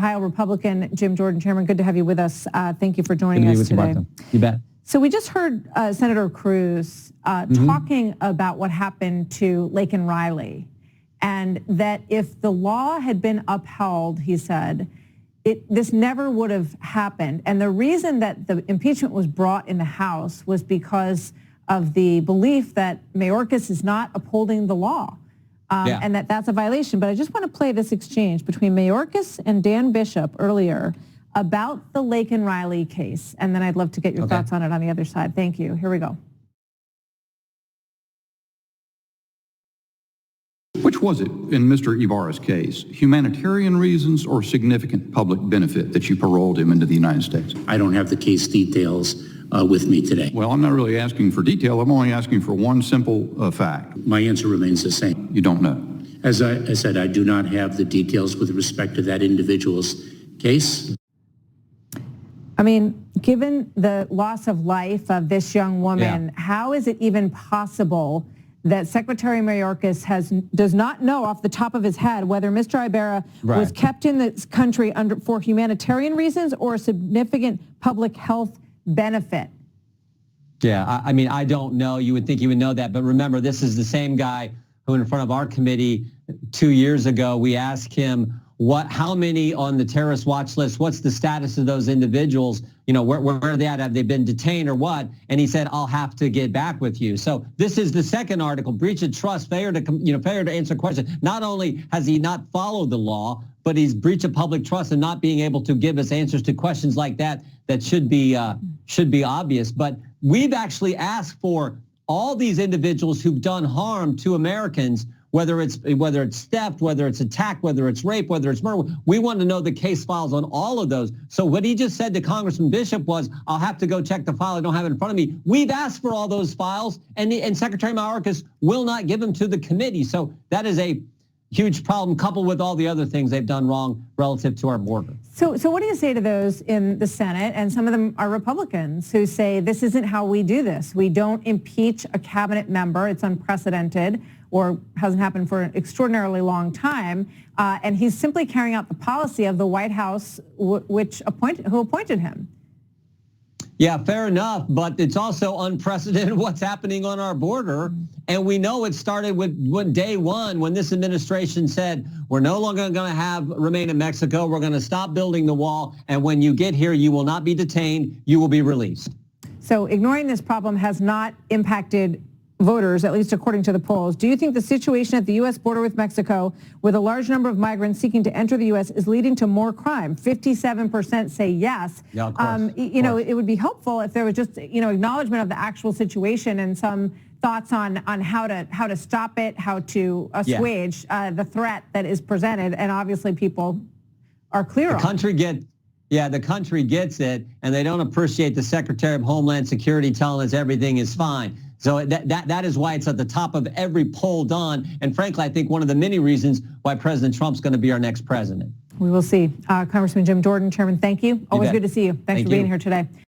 Ohio Republican Jim Jordan. Chairman, good to have you with us. Thank you for joining us today. You bet. So we just heard Senator Cruz talking about what happened to Laken Riley, and that if the law had been upheld, he said, this never would have happened. And the reason that the impeachment was brought in the House was because of the belief that Mayorkas is not upholding the law. And that's a violation. But I just want to play this exchange between Mayorkas and Dan Bishop earlier about the Laken Riley case. And then I'd love to get your thoughts on it on the other side. Thank you. Here we go. Which was it in Mr. Ibarra's case? Humanitarian reasons or significant public benefit that you paroled him into the United States? I don't have the case details with me today. Well, I'm not really asking for detail. I'm only asking for one simple fact. My answer remains the same. You don't know. As I said, I do not have the details with respect to that individual's case. I mean, given the loss of life of this young woman, how is it even possible that Secretary Mayorkas does not know off the top of his head whether Mr. Ibarra was kept in this country for humanitarian reasons or a significant public health benefit? Yeah, I mean, I don't know. You would think you would know that. But remember, this is the same guy who in front of our committee 2 years ago, we asked him, how many on the terrorist watch list, what's the status of those individuals? You know, where are they at? Have they been detained or what? And he said, I'll have to get back with you. So this is the second article, breach of trust, failure to answer questions. Not only has he not followed the law, but he's breached of public trust and not being able to give us answers to questions like that should be obvious. But we've actually asked for all these individuals who've done harm to Americans, whether it's theft, whether it's attack, whether it's rape, whether it's murder. We want to know the case files on all of those. So what he just said to Congressman Bishop was, I'll have to go check the file. I don't have it in front of me. We've asked for all those files, and Secretary Mayorkas will not give them to the committee. So that is a huge problem, coupled with all the other things they've done wrong relative to our border. So what do you say to those in the Senate, and some of them are Republicans, who say this isn't how we do this? We don't impeach a cabinet member. It's unprecedented, or hasn't happened for an extraordinarily long time. And he's simply carrying out the policy of the White House, who appointed him. Yeah, fair enough. But it's also unprecedented what's happening on our border. And we know it started with day one, when this administration said, we're no longer going to remain in Mexico. We're going to stop building the wall. And when you get here, you will not be detained. You will be released. So ignoring this problem has not impacted voters, at least according to the polls. Do you think the situation at the U.S. border with Mexico, with a large number of migrants seeking to enter the U.S., is leading to more crime? 57% say yes. Yeah, of course. It would be helpful if there was just, acknowledgement of the actual situation and some thoughts on how to stop it, how to assuage the threat that is presented, and obviously people are clear on. The country gets it, and they don't appreciate the Secretary of Homeland Security telling us everything is fine. So that is why it's at the top of every poll done. And frankly, I think one of the many reasons why President Trump's going to be our next president. We will see. Congressman Jim Jordan, Chairman, thank you. Always good to see you. Thanks for being here today.